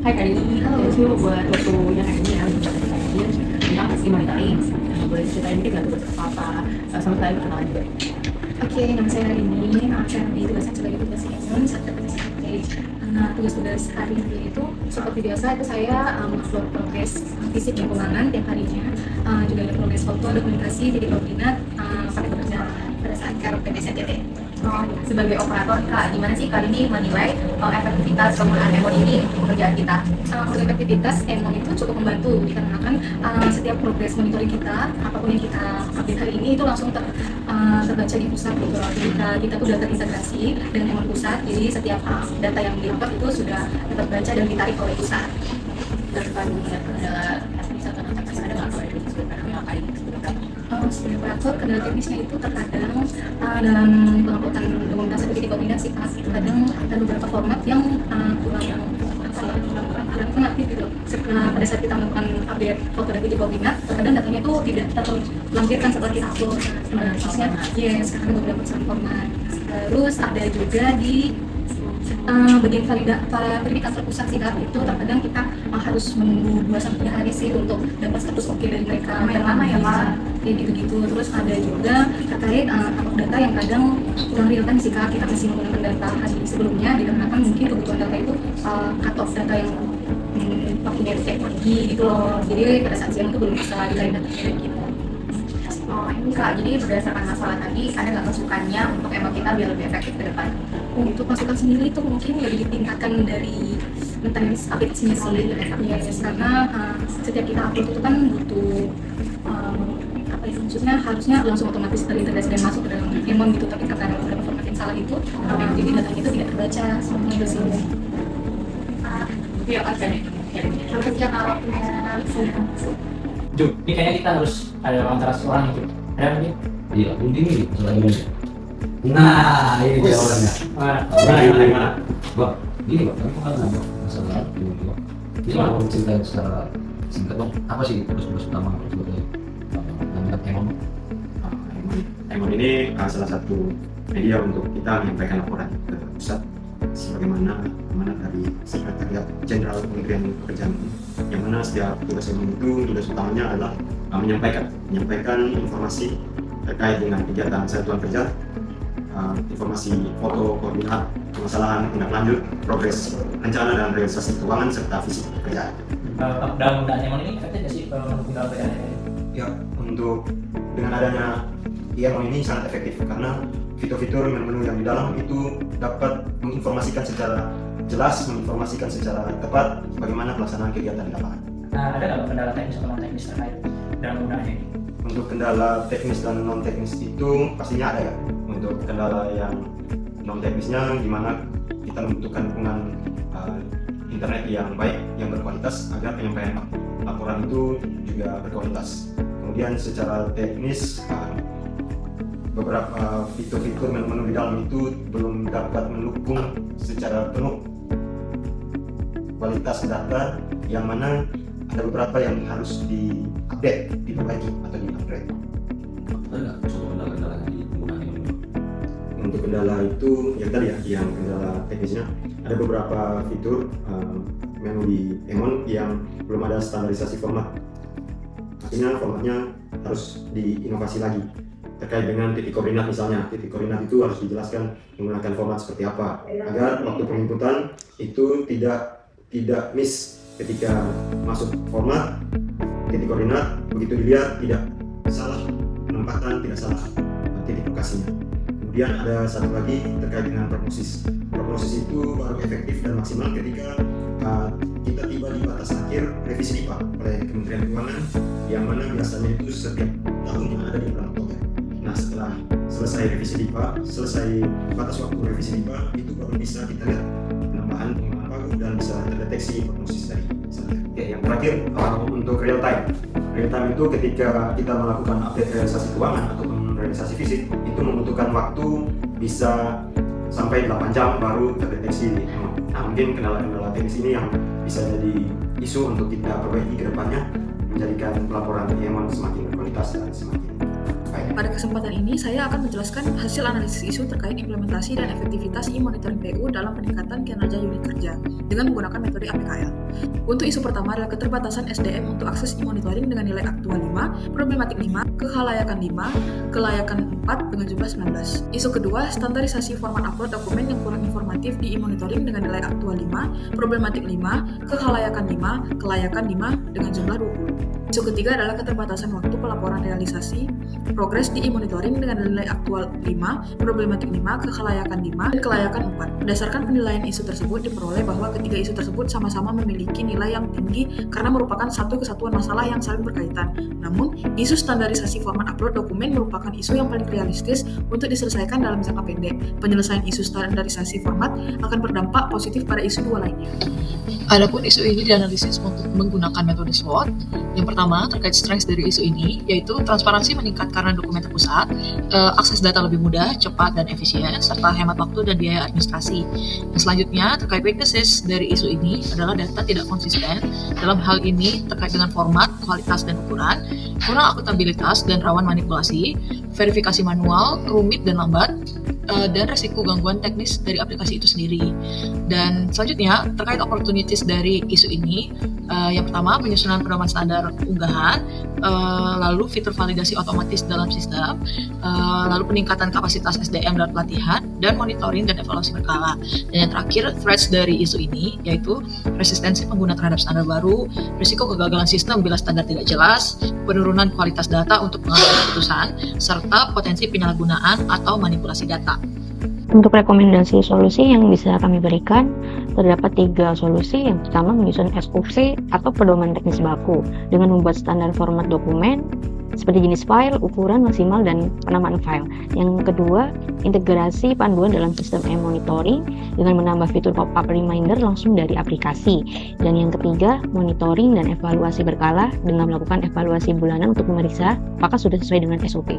Hai Kak Dini, thank you buat waktunya hari ini ya untuk sharing tentang aksi monitoring. Boleh ceritain dikit nggak tuh apa sama sekali perkenalan juga? Oke, nama saya Rini. Saya ditugaskan sebagai tugas Emon saat kerja tugas-tugas hari ini itu seperti biasa itu saya upload progres fisik lingkungan tiap harinya. Juga ada progres foto, dokumentasi, jadi koordinat pakai bekerja pada saat KRPTS NTT. Oh, sebagai operator Kak, gimana sih Kak ini menilai efektivitas penggunaan Emon ini untuk pekerjaan kita? Untuk efektivitas Emon itu cukup membantu dikarenakan setiap progres monitoring kita, apapun yang kita update hari ini itu langsung terbaca di pusat gitu. Jadi kita tuh udah terintegrasi dengan Emon pusat, jadi setiap data yang di-upload itu sudah terbaca dan ditarik oleh pusat. Dan kan kendala bisa terdeteksi ada nggak kalau itu sebenarnya Kak ini sebenarnya? Sebagai operator, kendala teknisnya itu terkadang dalam penguploadan dokumentasi titik koordinat sih Kak, kadang ada beberapa format yang kurang aktif gitu. Pada saat kita melakukan update foto dan titik koordinat, terkadang datanya itu tidak terlampirkan setelah kita upload. Khususnya, sekarang beberapa pesan format. Terus ada juga di bagian verifikator pusat sih Kak, itu terkadang kita harus menunggu 2-3 hari sih untuk dapat status oke dari mereka. Yang lama ya Pak? Kayak gitu-gitu. Terus ada juga terkait data yang kadang kurang real time sih Kak, kita masih menggunakan data hari sebelumnya dikarenakan mungkin kebutuhan data itu cut off data yang waktunya itu kayak pagi gitu loh, jadi pada saat siang itu belum bisa dicari datanya gitu. Oh ini Kak, jadi berdasarkan masalah tadi ada nggak masukannya untuk Emon kita biar lebih efektif ke depan? Untuk masukan sendiri itu mungkin lebih ditingkatkan dari maintenance aplikasinya sih, karena setiap kita upload itu kan butuh apa ya, maksudnya harusnya langsung otomatis terintegrasi dan masuk ke dalam Emon gitu, tapi karena ada beberapa format yang salah itu, jadi datanya itu tidak terbaca seperti itu sih. Iya kan Kerja kalau Ju, ini kayaknya kita harus ada wawancara seorang itu. Ada mungkin? Iya, mungkin ini selain ini. Nah, ini jawabannya. Gimana? Bang, gini bang, kamu kan ada masalah ini bang. Jadi kalau ceritain secara singkat bang, apa sih tugas-tugas utama sebetulnya yang Emon? Emon ini salah satu media untuk kita menyampaikan laporan ke pusat sebagaimana amanat dari Sekretariat Jenderal Kementerian Pekerjaan, yang mana setiap tugas Emon itu tugas utamanya adalah menyampaikan informasi terkait dengan kegiatan satuan kerja, informasi foto koordinat permasalahan tindak lanjut, progres rencana dan realisasi keuangan serta visi pekerjaan. Dalam penggunaan Emon ini efektif nggak sih mendukung dalam pekerjaan ini? Ya, untuk dengan adanya Emon ini sangat efektif karena fitur-fitur menu yang di dalam itu dapat menginformasikan secara jelas, menginformasikan secara tepat bagaimana pelaksanaan kegiatan di lapangan. Nah, ada nggak kendala teknis atau non teknis terkait dalam penggunaannya ini? Untuk kendala teknis dan non teknis itu pastinya ada ya. Untuk kendala yang non teknisnya di mana kita membutuhkan dukungan internet yang baik, yang berkualitas agar penyampaian laporan itu juga berkualitas. Kemudian secara teknis beberapa fitur-fitur menu di dalam itu belum dapat mendukung secara penuh kualitas data, yang mana ada beberapa yang harus diupdate, diperbaiki atau di-upgrade. Ada nggak soal kendala-kendala di penggunaan Emon? Untuk kendala itu yang tadi ya, yang kendala teknisnya ada beberapa fitur menu di Emon yang belum ada standarisasi format. Artinya formatnya harus diinovasi lagi. Terkait dengan titik koordinat misalnya, titik koordinat itu harus dijelaskan menggunakan format seperti apa agar waktu penginputan itu tidak miss ketika masuk format titik koordinat, begitu dilihat tidak salah penempatan, tidak salah titik lokasinya. Kemudian ada satu lagi terkait dengan prognosis. Prognosis itu baru efektif dan maksimal ketika kita tiba di batas akhir revisi DIPA oleh Kementerian Keuangan, yang mana biasanya itu setiap tahun yang ada di bulan Oktober. Nah, setelah selesai revisi DIPA, selesai batas waktu revisi DIPA, itu baru bisa kita lihat penambahan pengembangan pagu dan bisa terdeteksi prognosis dari sana. Oke, yang terakhir untuk real time. Real time itu ketika kita melakukan update realisasi keuangan ataupun realisasi fisik, itu membutuhkan waktu bisa sampai 8 jam baru terdeteksi di Emon. Nah, mungkin kendala-kendala teknis ini yang bisa jadi isu untuk kita perbaiki ke depannya, menjadikan pelaporan di Emon semakin berkualitas dan semakin baik. Pada kesempatan ini, saya akan menjelaskan hasil analisis isu terkait implementasi dan efektivitas e-monitoring PU dalam peningkatan kinerja unit kerja dengan menggunakan metode APKL. Untuk isu pertama adalah keterbatasan SDM untuk akses e-monitoring dengan nilai aktual 5, problematik 5, kekhalayakan 5, kelayakan 4 dengan jumlah 19. Isu kedua, standarisasi format upload dokumen yang kurang informatif di e-monitoring dengan nilai aktual 5, problematik 5, kekhalayakan 5, kelayakan 5 dengan jumlah 20. Isu ketiga adalah keterbatasan waktu pelaporan realisasi progres di e-monitoring dengan nilai aktual 5, problematik 5, kekhalayakan 5, dan kelayakan 4. Berdasarkan penilaian isu tersebut diperoleh bahwa ketiga isu tersebut sama-sama memiliki nilai yang tinggi karena merupakan satu kesatuan masalah yang saling berkaitan. Namun, isu standarisasi format upload dokumen merupakan isu yang paling realistis untuk diselesaikan dalam jangka pendek. Penyelesaian isu standarisasi format akan berdampak positif pada isu dua lainnya. Adapun isu ini dianalisis untuk menggunakan metode SWOT. Yang pertama, terkait strength dari isu ini, yaitu transparansi meningkat karena dokumen terpusat, akses data lebih mudah, cepat, dan efisien, serta hemat waktu dan biaya administrasi. Dan selanjutnya, terkait weaknesses dari isu ini adalah data tidak konsisten. Dalam hal ini, terkait dengan format, kualitas, dan ukuran, kurang akuntabilitas dan rawan manipulasi, verifikasi manual, rumit dan lambat, dan resiko gangguan teknis dari aplikasi itu sendiri. Dan selanjutnya, terkait opportunities dari isu ini, yang pertama, penyusunan pedoman standar unggahan, lalu fitur validasi otomatis dalam sistem, lalu peningkatan kapasitas SDM dalam pelatihan, dan monitoring dan evaluasi berkala. Dan yang terakhir, threats dari isu ini, yaitu resistensi pengguna terhadap standar baru, risiko kegagalan sistem bila standar tidak jelas, penurunan kualitas data untuk pengambilan keputusan, serta potensi penyalahgunaan atau manipulasi data. Untuk rekomendasi solusi yang bisa kami berikan, terdapat 3 solusi. Yang pertama, menyusun SOP atau pedoman teknis baku dengan membuat standar format dokumen seperti jenis file, ukuran maksimal, dan penamaan file. Yang kedua, integrasi panduan dalam sistem e-monitoring dengan menambah fitur pop-up reminder langsung dari aplikasi. Dan yang ketiga, monitoring dan evaluasi berkala dengan melakukan evaluasi bulanan untuk memeriksa apakah sudah sesuai dengan SOP.